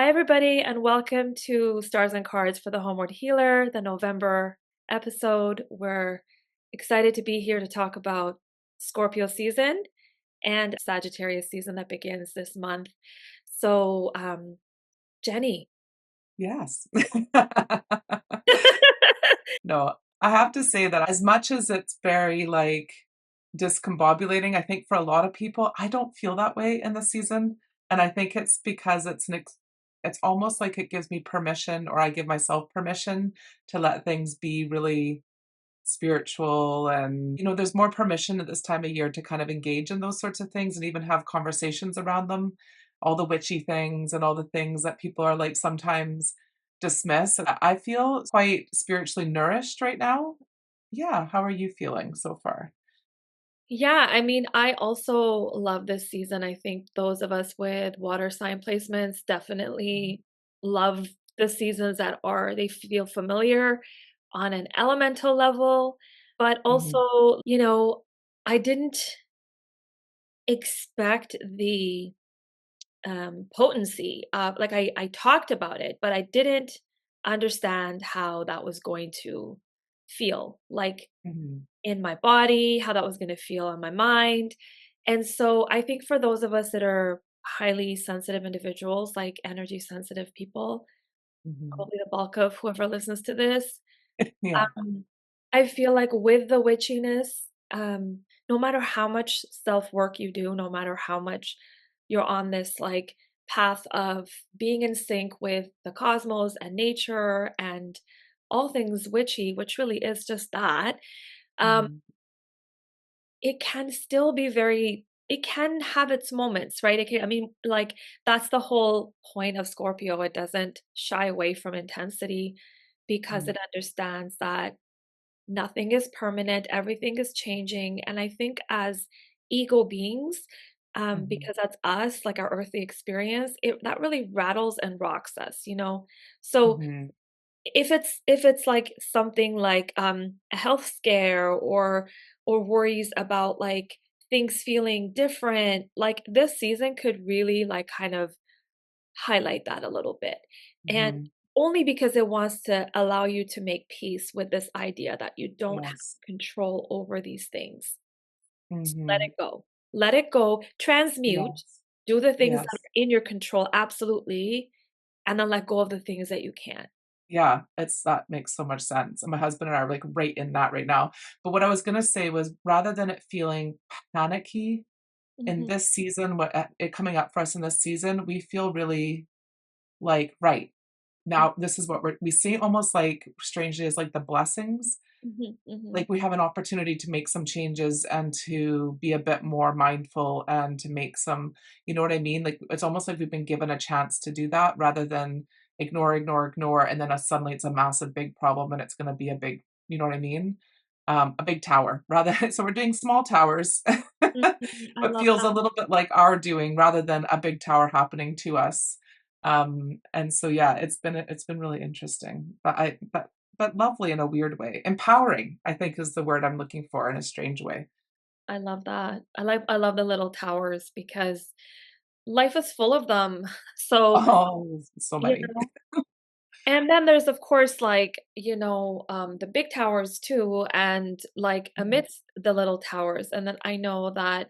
Hi, everybody, and welcome to Stars and Cards for the Homeward Healer, the November episode. We're excited to be here to talk about Scorpio season and Sagittarius season that begins this month. So, Jenny. Yes. No, I have to say that as much as it's very discombobulating, I think for a lot of people, I don't feel that way in the season. And I think it's because it's almost like it gives me permission, or I give myself permission to let things be really spiritual. And, there's more permission at this time of year to kind of engage in those sorts of things and even have conversations around them. All the witchy things and all the things that people are like sometimes dismiss. I feel quite spiritually nourished right now. Yeah. How are you feeling so far? Yeah, I mean, I also love this season. I think those of us with water sign placements definitely love the seasons that they feel familiar on an elemental level, but Hmm. also, I didn't expect the potency of like I talked about it, but I didn't understand how that was going to feel like Hmm. in my body, how that was going to feel on my mind. And so I think for those of us that are highly sensitive individuals, like energy sensitive people, Hmm. probably the bulk of whoever listens to this, Yeah. um, I feel like with the witchiness, no matter how much self work you do, no matter how much you're on this like path of being in sync with the cosmos and nature and all things witchy, which really is just that, um, Mm. it can still be it can have its moments, right? I mean, like, that's the whole point of Scorpio. It doesn't shy away from intensity because Mm. it understands that nothing is permanent, everything is changing. And I think as ego beings, Hmm. because that's us, like our earthly experience, that really rattles and rocks us. So Hmm. if it's like something like a health scare or worries about like things feeling different, like this season could really like kind of highlight that a little bit. And Hmm. only because it wants to allow you to make peace with this idea that you don't have Yes. control over these things. Let Hmm. it go. Let it go. Transmute. Yes. Do the things that Yes. are in your control, absolutely. And then let go of the things that you can't. Yeah, that makes so much sense. And my husband and I are like right in that right now. But what I was gonna say was rather than it feeling panicky in Mhm, this season, it coming up for us in this season, we feel really like, right, mm, now this is what we see almost like strangely as like the blessings. mhm, mhm, Like we have an opportunity to make some changes and to be a bit more mindful and to make some, you know what I mean? Like it's almost like we've been given a chance to do that rather than ignore, ignore, ignore, and then suddenly it's a massive big problem and it's going to be a big, you know what I mean? A big tower rather. So we're doing small towers, mhm. I but love feels a that. little bit like our doing rather than a big tower happening to us. And so yeah, it's been really interesting. But lovely in a weird way. Empowering, I think, is the word I'm looking for in a strange way. I love that. I love the little towers because life is full of them. So, Oh, so you many. know, and then there's of course like, the big towers too, and like Mhm, amidst the little towers. And then I know that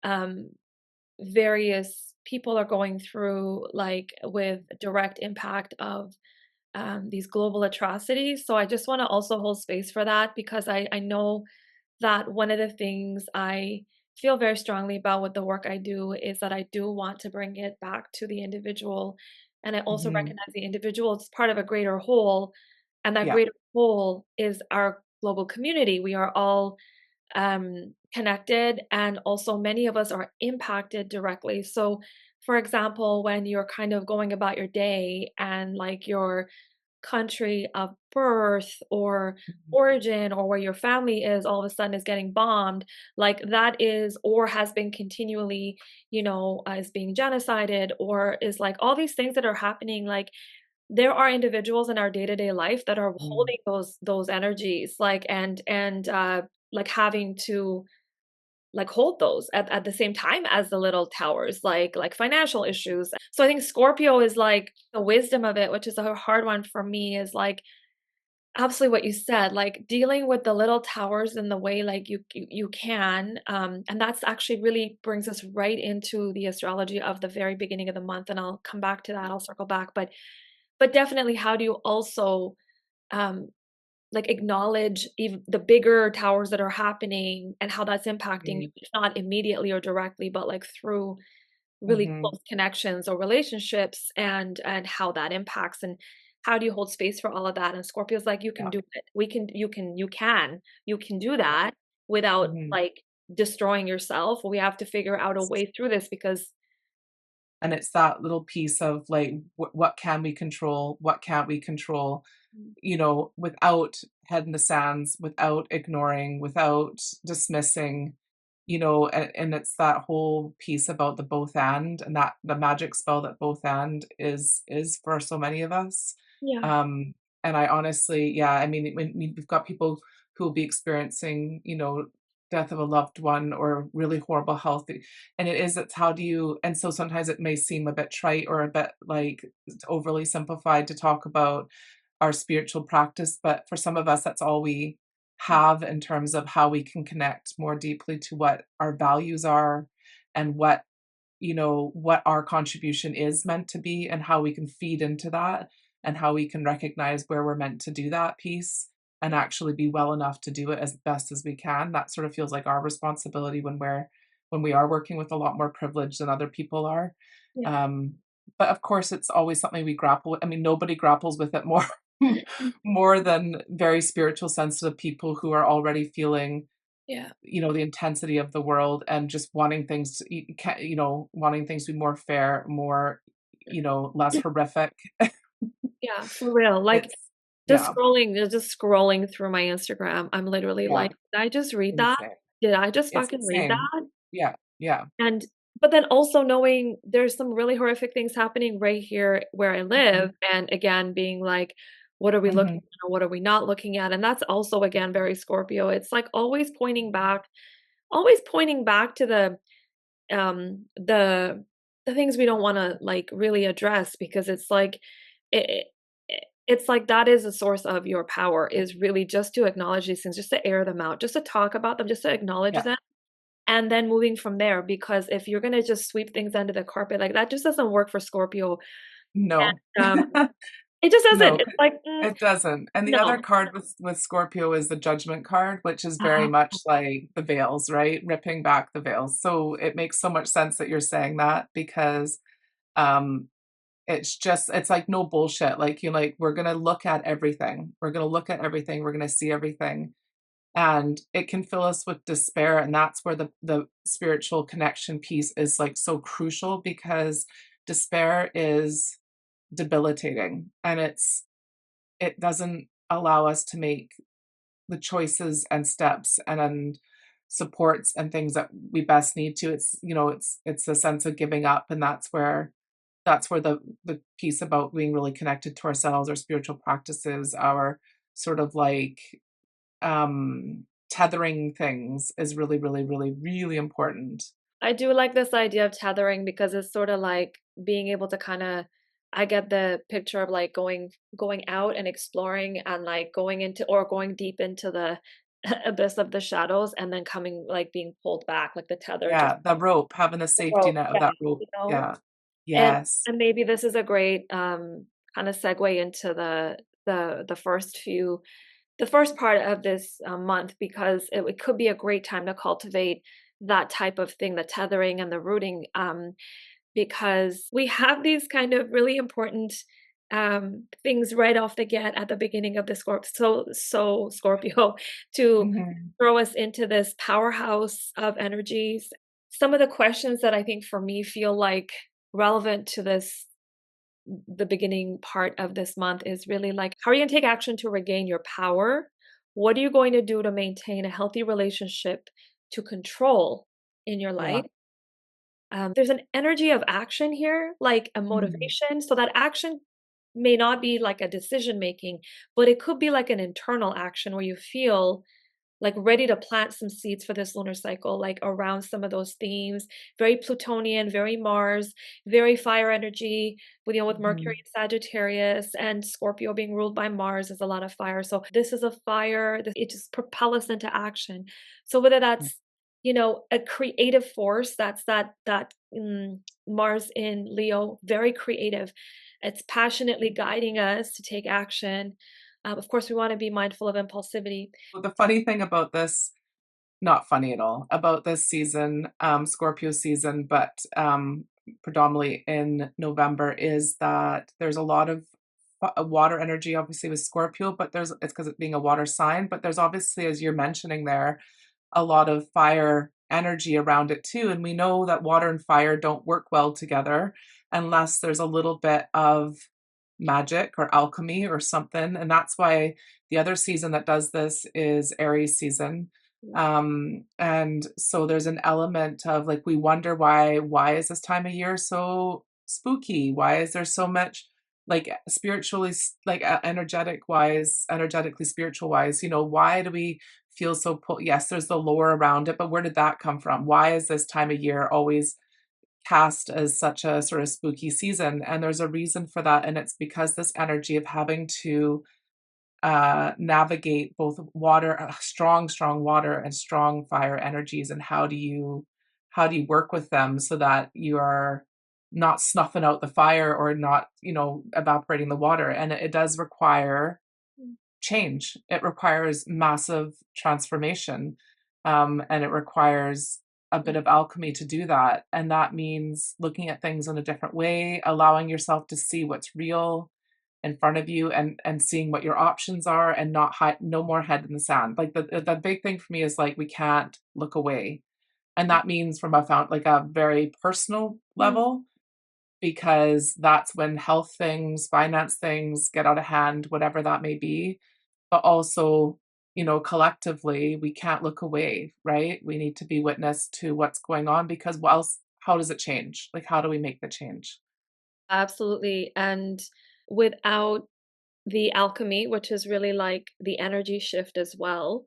um various people are going through like with direct impact of these global atrocities. So I just want to also hold space for that because I know that one of the things I feel very strongly about with the work I do is that I do want to bring it back to the individual. And I also mhm. recognize the individual is part of a greater whole. And that Yeah. greater whole is our global community. We are all connected, and also many of us are impacted directly. So, for example, when you're kind of going about your day and like your country of birth or Mhm, origin or where your family is all of a sudden is getting bombed, like that is or has been continually, is being genocided, or is like all these things that are happening, like there are individuals in our day-to-day life that are mm, holding those energies, like and like having to like hold those at the same time as the little towers, like financial issues. So I think Scorpio is like the wisdom of it, which is a hard one for me, is like absolutely what you said, like dealing with the little towers in the way like you can. And that's actually really brings us right into the astrology of the very beginning of the month. And I'll come back to that. I'll circle back. But definitely how do you also um like acknowledge even the bigger towers that are happening and how that's impacting you, Mm, if not immediately or directly, but like through really mhm. close connections or relationships and how that impacts and how do you hold space for all of that. And Scorpio's like, you can Yeah, do it. We can, you can do yeah. that without Mhm. like destroying yourself. We have to figure out a way through this because And it's that little piece of, like, what can we control? What can't we control? mm, You know, without head in the sands, without ignoring, without dismissing, you know, and it's that whole piece about the both and that the magic spell that both and is for so many of us. yeah, Um, and I honestly, yeah, I mean, when we've got people who will be experiencing, you know, death of a loved one or really horrible health, and it's how do you, and so sometimes it may seem a bit trite or a bit like overly simplified to talk about our spiritual practice, but for some of us, that's all we have in terms of how we can connect more deeply to what our values are and what, you know, what our contribution is meant to be and how we can feed into that and how we can recognize where we're meant to do that piece and actually be well enough to do it as best as we can. That sort of feels like our responsibility when we are working with a lot more privilege than other people are. yeah, Um, but of course, it's always something we grapple with. I mean, nobody grapples with it more more than very spiritual, sensitive people who are already feeling, yeah, you know, the intensity of the world and just wanting things to, you know, wanting things to be more fair, more, you know, less horrific. yeah, for real. Like It's yeah, just scrolling through my Instagram, I'm literally yeah, like, "Did I just read that? insane. Did I just It's fucking read insane. that?" Yeah, yeah. And but then also knowing there's some really horrific things happening right here where I live, Mhm, and again, being like, "What are we looking mhm. at? What are we not looking at?" And that's also, again, very Scorpio. It's like always pointing back to um, the the things we don't wanna, like, really address because it's like it's like that is a source of your power, is really just to acknowledge these things, just to air them out, just to talk about them, just to acknowledge Yeah. them, and then moving from there, because if you're gonna just sweep things under the carpet, like, that just doesn't work for Scorpio, No. and, it just doesn't. No, It's like, it doesn't, and the other no. card with Scorpio is the Judgment card, which is very Ah, much like the veils, right? Ripping back the veils, so it makes so much sense that you're saying that because, um, it's like no bullshit, like, you're like, "We're gonna look at everything. We're gonna look at everything. We're gonna see everything." And it can fill us with despair, and that's where the spiritual connection piece is, like, so crucial because despair is debilitating, and it doesn't allow us to make the choices and steps and supports and things that we best need to. It's, you know, it's a sense of giving up, and that's where the piece about being really connected to ourselves, our spiritual practices, our sort of like tethering things is really, really, really, really important. I do like this idea of tethering because it's sorta like being able to kinda I get the picture of, like, going out and exploring and, like, going into or going deep into the abyss of the shadows and then coming like, being pulled back, like the tether just Yeah, the rope, having the the safety rope, net of yeah, that rope. you know? Yeah. And Yes. and maybe this is a great, kinda segue into the first few the first part of this, month because it could be a great time to cultivate that type of thing, the tethering and the rooting, because we have these kind of really important, things right off the get at the beginning of the Scorpio to Mhm. throw us into this powerhouse of energies. Some of the questions that I think for me feel like relevant to this the beginning part of this month is really like, how are you going to take action to regain your power? What are you going to do to maintain a healthy relationship to control in your Yeah. life? There's an energy of action here, like a Mhm. motivation. So that action may not be like a decision making, but it could be like an internal action where you feel like ready to plant some seeds for this lunar cycle, like around some of those themes. Very Plutonian, very Mars, very fire energy, with, with Mercury Mhm. and Sagittarius and Scorpio being ruled by Mars is a lot of fire. So this is a fire, it just propel us into action. So whether that's, a creative force, that's Mars in Leo, very creative. It's passionately guiding us to take action. Of course, we want to be mindful of impulsivity. Well, the funny thing about this, not funny at all, about this season, Scorpio season, but predominantly in November, is that there's a lot of water energy, obviously, with Scorpio, but it's because it being a water sign, but there's obviously, as you're mentioning there, a lot of fire energy around it too. And we know that water and fire don't work well together unless there's a little bit of magic or alchemy or something. And that's why the other season that does this is Aries season. And so there's an element of like, we wonder why is this time of year so spooky? Why is there so much like spiritually, like energetically spiritual wise, why do we feel so yes, there's the lore around it, but where did that come from? Why is this time of year always cast as such a sort of spooky season? And there's a reason for that, and it's because this energy of having to navigate both water, strong water and strong fire energies, and how do you work with them so that you are not snuffing out the fire or not, evaporating the water. And it does require change. It requires massive transformation, and it requires a bit of alchemy to do that. And that means looking at things in a different way, allowing yourself to see what's real in front of you, and seeing what your options are, and not hide, no more head in the sand. Like the big thing for me is like we can't look away. And that means from like a very personal level, because that's when health things, finance things get out of hand, whatever that may be. But also, collectively, we can't look away, right? We need to be witness to what's going on, because what else, how does it change? Like, how do we make the change? Absolutely. And without the alchemy, which is really like the energy shift as well.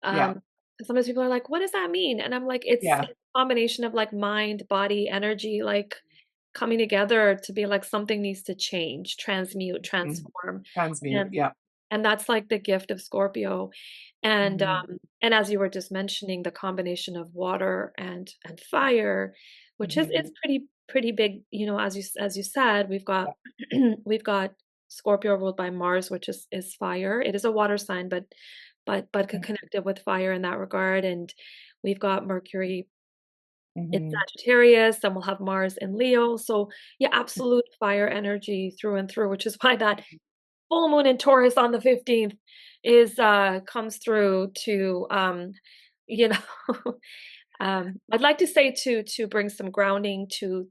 Yeah. Um, Sometimes people are like, what does that mean? And I'm like, it's Yeah. a combination of like mind, body, energy, like coming together to be like something needs to change, transmute, Mhm. transform. Transmute. And Yeah. and that's like the gift of Scorpio. And Mhm. as you were just mentioning, the combination of water and fire, which is Mhm. pretty big, as you said, we've got Yeah. we've got Scorpio ruled by Mars, which is fire. It is a water sign, but Mhm. connected with fire in that regard. And we've got Mercury in Mhm. Sagittarius, then we'll have Mars in Leo. So yeah, absolute fire energy through and through, which is why that full moon in Taurus on the 15th is comes through to you know I'd like to say to bring some grounding, to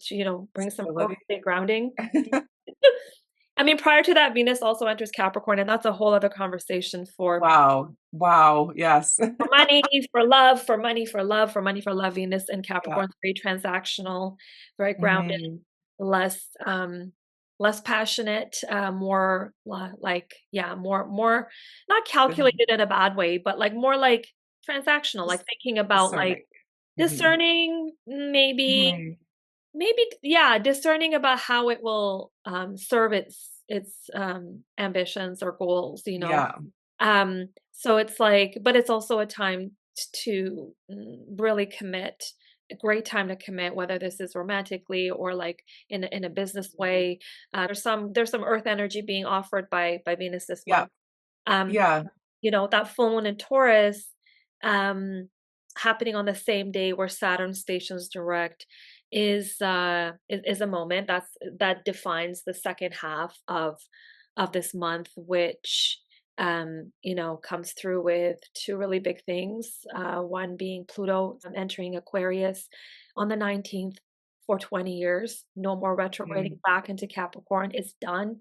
bring some Stability. earthly grounding. I mean, prior to that, Venus also enters Capricorn, and that's a whole other conversation Wow. Wow. Yes. for money, for love, for money, for love, for money, for love. Venus in Yeah. Capricorn is very transactional, very grounded, Mhm. less less passionate, more like yeah, more not Mhm. calculated in a bad way, but like more like transactional, like Dis thinking about like discerning. Mhm. discerning, Mhm. maybe yeah, discerning about how it will serve its ambitions or goals. Yeah. So it's like, but it's also a time to really commit, a great time to commit, whether this is romantically or like in a business way. There's some earth energy being offered by Venus this Yeah. month. Um, Yeah. that full moon in Taurus, um, happening on the same day where Saturn stations direct is a moment that defines the second half of this month, which comes through with two really big things. One being Pluto entering Aquarius on the 19th for 20 years. No more retrograding Mhm. back into Capricorn. It's done.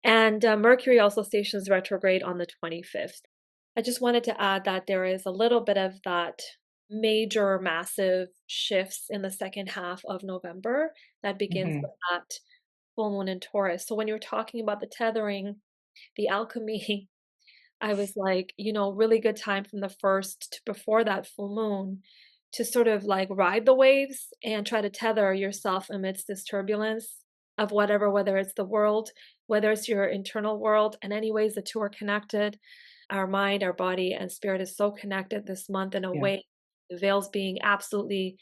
And Mercury also stations retrograde on the 25th. I just wanted to add that there is a little bit of that major, massive shifts in the second half of November that begins Mhm. with that full moon in Taurus. So when you're talking about the tethering, the alchemy, I was like, really good time from the first to before that full moon to sort of like ride the waves and try to tether yourself amidst this turbulence of whatever, whether it's the world, whether it's your internal world, and anyways, the two are connected. Our mind, our body, and spirit is so connected this month in a Yeah. way, the veils being absolutely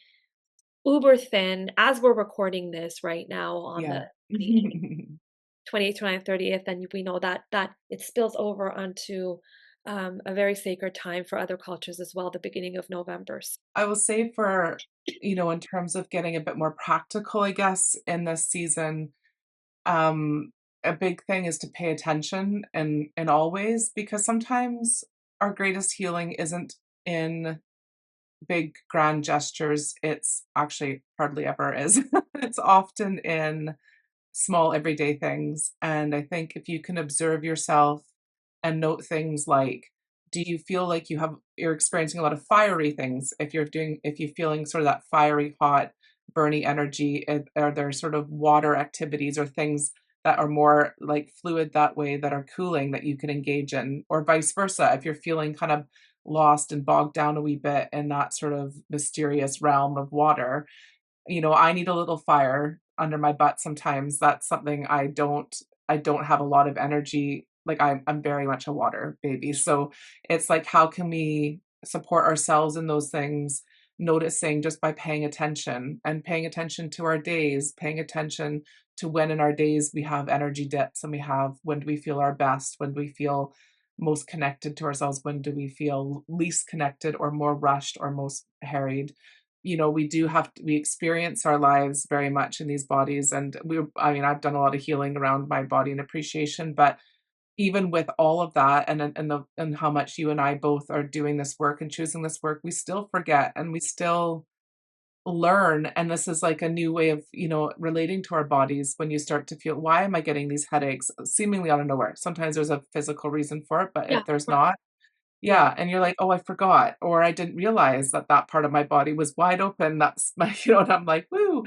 uber thin as we're recording this right now on the Yeah. 28th, 29th, 30th, and we know that it spills over onto a very sacred time for other cultures as well, the beginning of November. I will say for, in terms of getting a bit more practical, I guess, in this season, um, a big thing is to pay attention in all ways, because sometimes our greatest healing isn't in big grand gestures. It's actually hardly ever is. It's often in small everyday things. And I think if you can observe yourself and note things like, do you feel like you're experiencing a lot of fiery things? If you're feeling sort of that fiery, hot, burny energy, are there sort of water activities or things that are more like fluid that way that are cooling that you can engage in? Or vice versa, if you're feeling kind of lost and bogged down a wee bit in that sort of mysterious realm of water, I need a little fire under my butt sometimes. That's something I don't have a lot of energy. Like I'm very much a water baby. So it's like, how can we support ourselves in those things, noticing just by paying attention to our days, paying attention to when in our days we have energy dips, and when do we feel our best, when do we feel most connected to ourselves, when do we feel least connected or more rushed or most harried. We experience our lives very much in these bodies, and I mean, I've done a lot of healing around my body and appreciation, but even with all of that, and how much you and I both are doing this work and choosing this work, we still forget and we still learn. And this is like a new way of, relating to our bodies. When you start to feel, why am I getting these headaches seemingly out of nowhere? Sometimes there's a physical reason for it, but Yeah, if there's right. not, Yeah, yeah, and you're like, "Oh, I forgot," or "I didn't realize that that part of my body was wide open." That's my and I'm like, "Woo."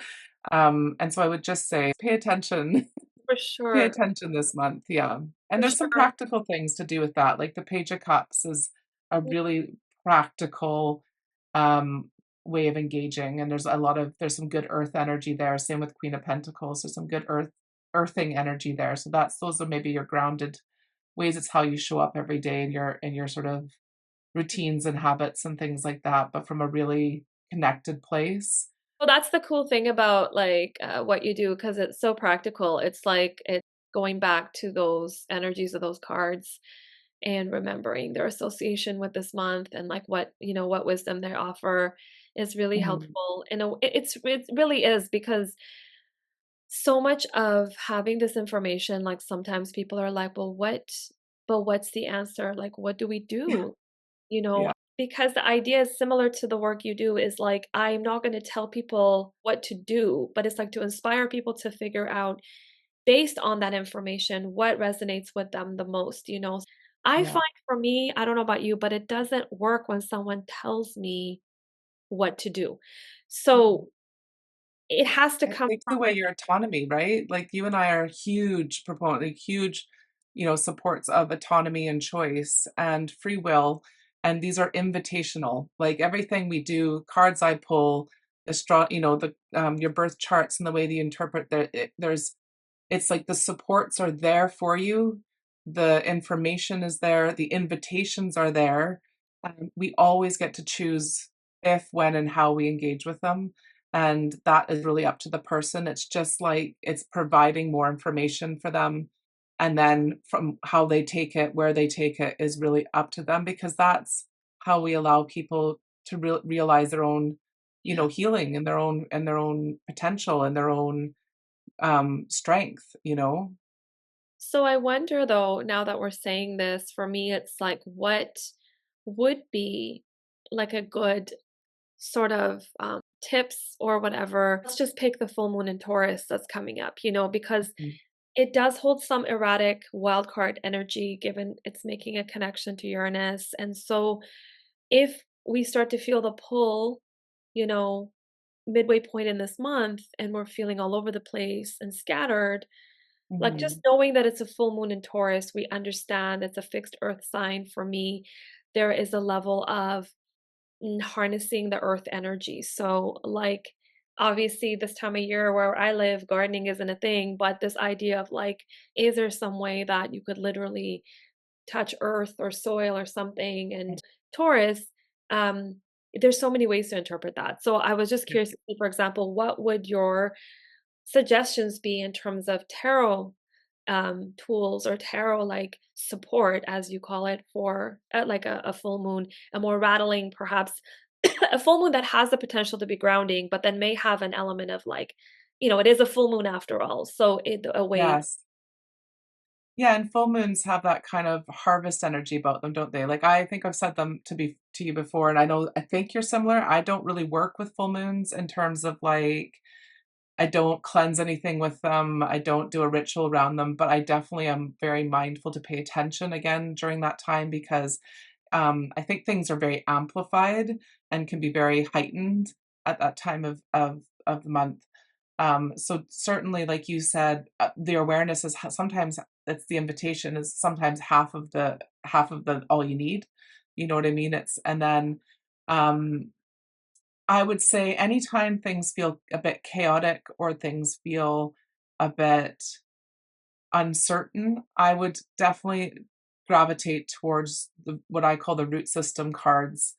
And so I would just say, pay attention. for Pay sure, attention this month, yeah. And for there's some sure. practical things to do with that, like the Page of Cups is a really practical, um, way of engaging, and there's some good earth energy there, same with Queen of Pentacles, there's some good earthing energy there, so those are maybe your grounded ways. It's how you show up every day in your sort of routines and habits and things like that, but from a really connected place. Well, that's the cool thing about, like, what you do because it's so practical. It's like it's going back to those energies of those cards and remembering their association with this month and, like, what wisdom they offer is really Mhm. helpful. It really is because so much of having this information, like, sometimes people are like, "Well, what's the answer? Like, what do we Yeah, do?" You know, yeah, because the idea is similar to the work you do is like, I'm not gonna tell people what to do, but it's like to inspire people to figure out based on that information what resonates with them the most. I yeah. find for me, I don't know about you, but it doesn't work when someone tells me what to do. Mhm. So it has to It come takes from away your autonomy, right? Like, you and I are huge, supports of autonomy and choice and free will, and these are invitational. Like, everything we do, cards I pull, the straw your birth charts and the way that you interpret there's it's like the supports are there for you, the information is there, the invitations are there, and we always get to choose if, when, and how we engage with them, and that is really up to the person. It's just like it's providing more information for them, and then from how they take it, where they take it is really up to them, because that's how we allow people to realize their own, healing and their own potential and their own strength. So I wonder though, now that we're saying this, for me, it's like, what would be like a good sort of tips or whatever. Let's just pick the full moon in Taurus that's coming up, because Mm, it does hold some erratic wild card energy given it's making a connection to Uranus. And so if we start to feel the pull, you know, midway point in this month and we're feeling all over the place and scattered, Like, just Mhm. knowing that it's a full moon in Taurus, we understand it's a fixed earth sign for me. There is a level of harnessing the earth energy. So, like, obviously, this time of year where I live, gardening isn't a thing, but this idea of like, is there some way that you could literally touch earth or soil or something? And Taurus, um, there's so many ways to interpret that. So, I was just curious to see, for example, what would your suggestions be in terms of tarot tools or tarot like support, as you call it, for like a full moon, a more rattling, perhaps a full moon that has the potential to be grounding, but then may have an element of like, it is a full moon after all. So a way. Yes. Yeah, and full moons have that kind of harvest energy about them, don't they? Like, I think I've said them to you before, and I think you're similar. I don't really work with full moons in terms of, like, I don't cleanse anything with them, I don't do a ritual around them, but I definitely am very mindful to pay attention again during that time because, I think things are very amplified and can be very heightened at that time of the month. So certainly, like you said, the awareness is sometimes it's the invitation is sometimes half of the all you need. You know what I mean? It's and then um, I would say anytime things feel a bit chaotic or things feel a bit uncertain, I would definitely gravitate towards what I call the root system cards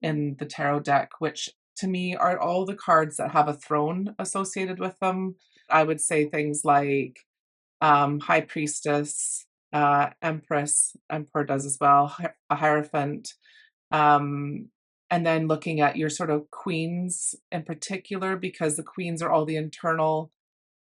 in the tarot deck, which to me are all the cards that have a throne associated with them. I would say things like High Priestess, Empress, Emperor does as well, a Hierophant, um, and then looking at your sort of queens in particular, because the queens are all the internal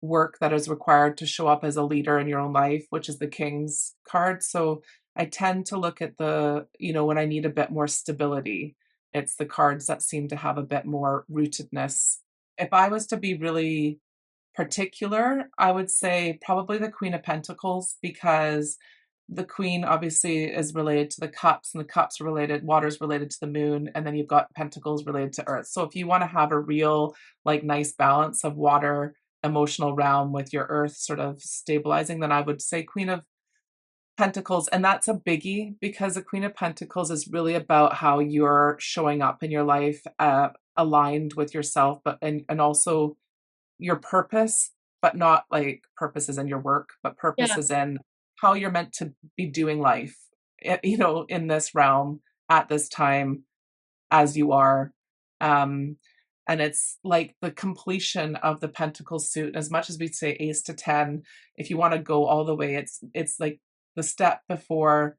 work that is required to show up as a leader in your own life, which is the King's card. So I tend to look at when I need a bit more stability, it's the cards that seem to have a bit more rootedness. If I was to be really particular, I would say probably the Queen of Pentacles because the Queen obviously is related to the cups, and the cups are related, water's related to the moon, and then you've got Pentacles related to Earth. So if you want to have a real, like, nice balance of water, emotional realm with your Earth sort of stabilizing, then I would say Queen of Pentacles. And that's a biggie because the Queen of Pentacles is really about how you're showing up in your life, aligned with yourself, but and also your purpose, but not like purposes in your work, but Yeah. purposes in how you're meant to be doing life, in this realm at this time as you are. Um, and it's like the completion of the Pentacle suit. As much as we say Ace to 10, if you want to go all the way, it's like the step before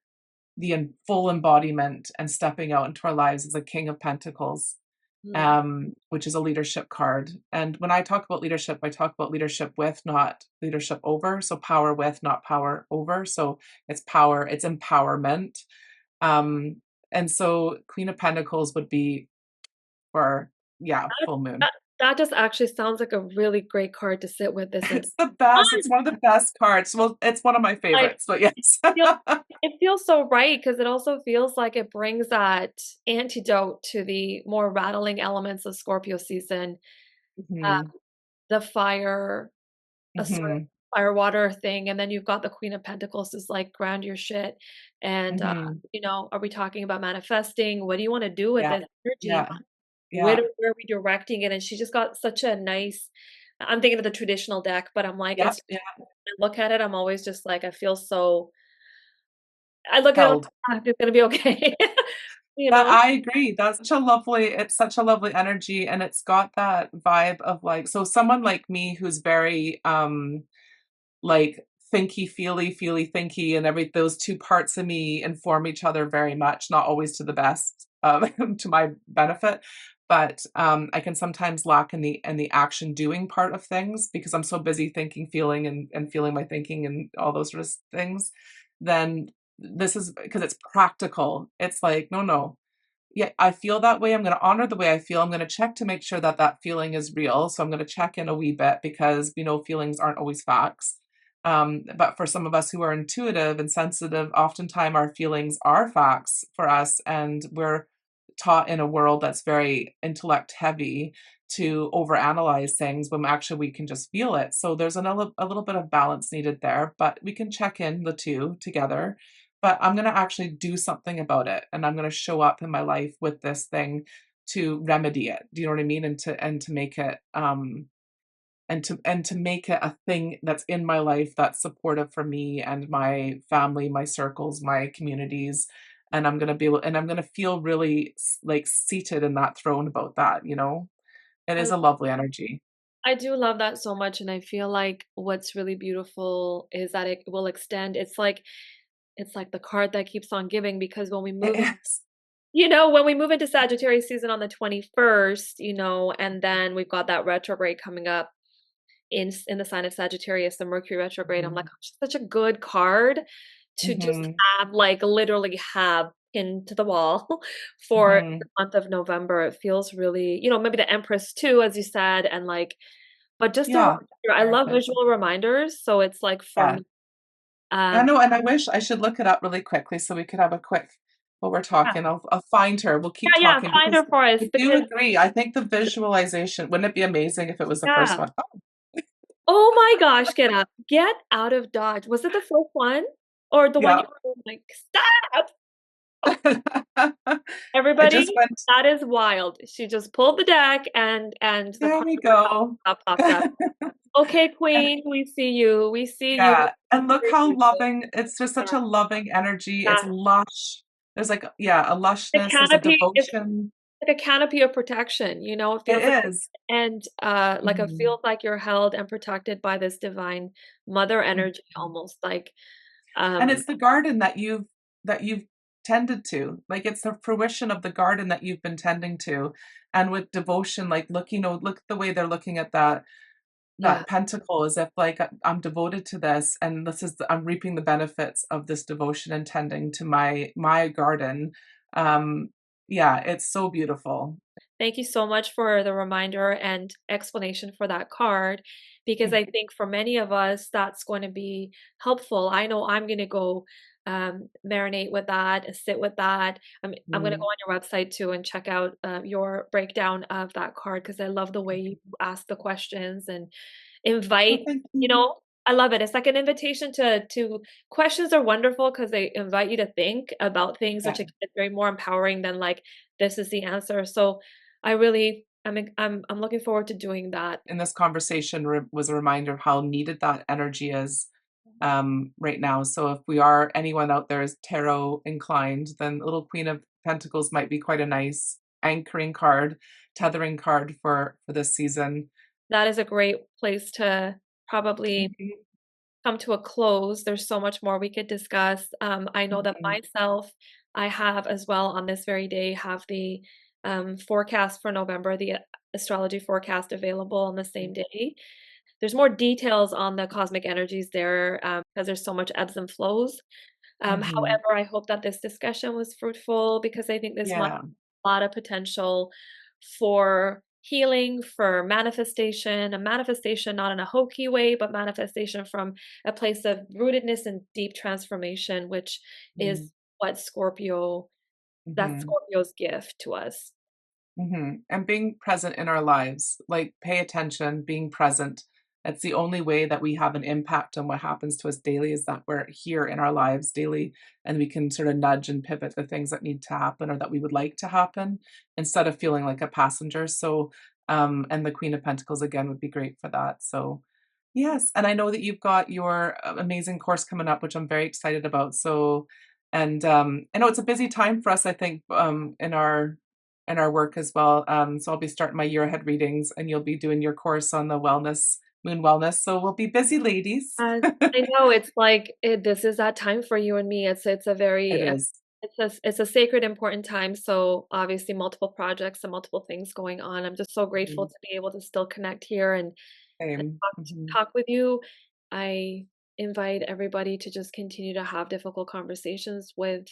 the full embodiment and stepping out into our lives as a King of Pentacles, Mm. which is a leadership card. And when I talk about leadership, I talk about leadership with, not leadership over. So power with, not power over. So it's power, it's empowerment. Um, and so Queen of Pentacles would be for, yeah, That, full moon. that, that just actually sounds like a really great card to sit with this entire It's the best. It's month. one of the best cards. Well, it's one of my Like, favorites, but yes. feel it feels so right because it also feels like it brings that antidote to the more rattling elements of Scorpio season, uh, Mhm, the fire, a sort of mhm, fire water thing, and then you've got the Queen of Pentacles is like ground your shit, and, mhm. are we talking about manifesting? What do you wanna do with Yeah, this energy? yeah, Where yeah. where are we directing it? And she just got such a nice I'm thinking of the traditional deck, but I'm like, Yep, it's yeah. I look at it, I'm always just like, I feel so I look at it, Held. it's gonna be okay. You That know? I agree, that's such a lovely it's such a lovely energy, and it's got that vibe of, like, so someone like me who's very, like, thinky, feely, thinky, and those 2 parts of me inform each other very much, not always to the best, to my benefit, but, I can sometimes lack in the action doing part of things because I'm so busy thinking, feeling, and feeling my thinking and all those sort of things. Then this is because it's practical. It's like, "No, no, yeah, I feel that way. I'm going to honor the way I feel. I'm going to check to make sure that that feeling is real. So I'm going to check in a wee bit because we know feelings aren't always facts. But for some of us who are intuitive and sensitive, oftentimes our feelings are facts for us, and we're taught in a world that's very intellect heavy to overanalyze things when actually we can just feel it. So there's a little bit of balance needed there, but we can check in the two together. But I'm going to actually do something about it, and I'm going to show up in my life with this thing to remedy it. Do you know what I mean? And to make it and to make it a thing that's in my life that's supportive for me and my family, my circles, my communities. And I'm gonna be able, and I'm gonna feel really like seated in that throne about that. You know, it I is a lovely energy. I do love that so much, and I feel like what's really beautiful is that it will extend. It's like the card that keeps on giving because when we It move is. when we move into Sagittarius season on the 21st, and then we've got that retrograde coming up in the sign of Sagittarius, the Mercury retrograde. I'm like, Mhm. "Oh, such a good card to just Mhm. have, like, literally have pinned to the wall for the Mhm. month of November." It feels really, maybe the Empress too, as you said, and like, but just a Yeah. reminder. I love Heritage. visual reminders, so it's like Yeah. from I um know, and I wish I should look it up really quickly so we could have a quick while we're yeah, talking. I'll find her. We'll keep yeah, talking find because her for us I do because agree. I think the visualization, wouldn't it be amazing if it was the first yeah. one? Oh my gosh, get up. Get out of Dodge. Was it the first one? Or the one Yeah. you were like, "Stop!" I just Everybody, went, that is wild. She just pulled the deck and the there card we of herself go. popped up. Okay, And queen, we see you. We see you. yeah, and look Very how beautiful. loving, it's just such Yeah, a loving energy. It's yeah. lush. There's like, yeah, a The lushness, there's a canopy, it's devotion. like a canopy of protection, it It feels like is. and, like, it Mhm, feels like you're held and protected by this divine mother energy mhm. almost like, And um it's the garden that you've tended to. Like, it's the fruition of the garden that you've been tending to, and with devotion, like, look at the way they're looking at yeah. that pentacle as if, like, I'm devoted to this, and this is I'm reaping the benefits of this devotion and tending to my garden. Um, yeah, it's so beautiful. Thank you so much for the reminder and explanation for that card because Mm, I think for many of us that's going to be helpful. I know I'm going to go marinate with that, sit with that. I'm going to go mm. on your website too and check out your breakdown of that card because I love the way you ask the questions and Oh, invite, thank you you. know, I love it. It's like an invitation to questions are wonderful because they invite you to think about things, Yeah. which is very more empowering than like this is the answer. So I really I'm looking forward to doing that. In this conversation was a reminder of how needed that energy is right now. So if we are anyone out there is tarot inclined, then Little Queen of Pentacles might be quite a nice anchoring card, tethering card for this season. That is a great place to probably Mhm, come to a close. There's so much more we could discuss. I know that mhm, myself, I have as well on this very day have the forecast for November, the astrology forecast available on the same day. There's more details on the cosmic energies there because there's so much ebbs and flows. mhm. However, I hope that this discussion was fruitful because I think this might Yeah. have a lot of potential for healing, for manifestation, a manifestation not in a hokey way, but manifestation from a place of rootedness and deep transformation, which Mm, is what that's mhm. Scorpio's gift to us. Mhm, and being present in our lives, like, pay attention, being present. It's the only way that we have an impact on what happens to us daily is that we're here in our lives daily, and we can sort of nudge and pivot the things that need to happen or that we would like to happen instead of feeling like a passenger, so, and the Queen of Pentacles again would be great for that, so, yes, and I know that you've got your, amazing course coming up, which I'm very excited about, so and, I know it's a busy time for us, I think, in our work as well. So I'll be starting my year ahead readings, and you'll be doing your course on the wellness, moon wellness. So we'll be busy ladies. Uh, I know it's like this is that time for you and me. It's a It very is. it's a sacred, important time. So obviously, multiple projects and multiple things going on. I'm just so grateful Mhm. to be able to still connect here and Same. Mhm. talk with you. I invite everybody to just continue to have difficult conversations with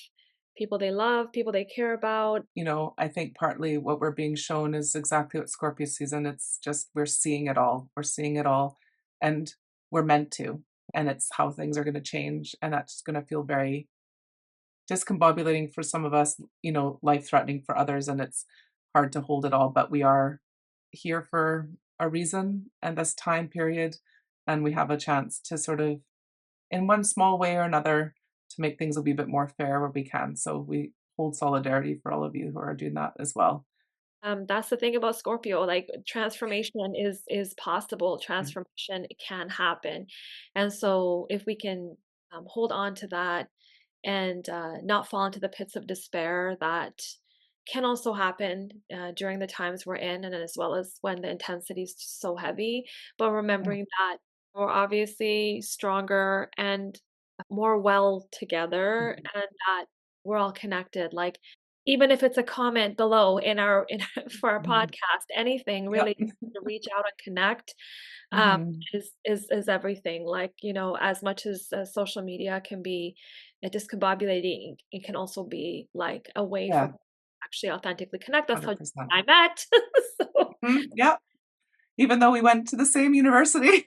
people they love, people they care about. You know, I think partly what we're being shown is exactly what Scorpio season. It's just we're seeing it all. We're seeing it all, and we're meant to. And it's how things are going to change, and that's going to feel very discombobulating for some of us. You know, life threatening for others, and it's hard to hold it all. But we are here for a reason and this time period, and we have a chance to sort of, in one small way or another, to make things a wee bit more fair where we can. So we hold solidarity for all of you who are doing that as well. That's the thing about Scorpio, like, transformation is possible, Yeah. transformation can happen, and so if we can, hold on to that and, not fall into the pits of despair that can also happen, during the times we're in, and as well as when the intensity is so heavy, but Yeah. remembering that we're obviously stronger and more well together, Mhm. and that we're all connected, like, even if it's a comment below in for our Mhm. podcast, anything Yep. really to reach out and connect, um, Mhm. is everything. Like, as much as, social media can be, discombobulating, it can also be, like, a way for Yeah, people to actually authentically connect. That's how 100%. I met. So, Mhm, yep. Even though we went to the same university.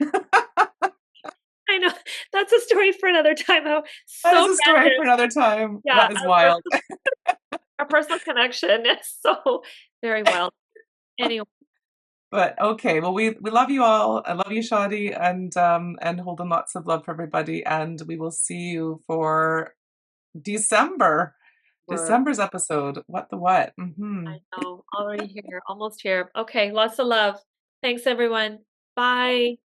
I know that's a story for another time, how That is so a story random. for another time. Yeah, That is wild. our personal connection is so very well. Anyway, But okay, well, we love you all. I love you, Shadi, and holding lots of love for everybody. And we will see you for December, we're December's episode. What the what? I know, already here, almost here. Okay, lots of love. Thanks, everyone. Bye.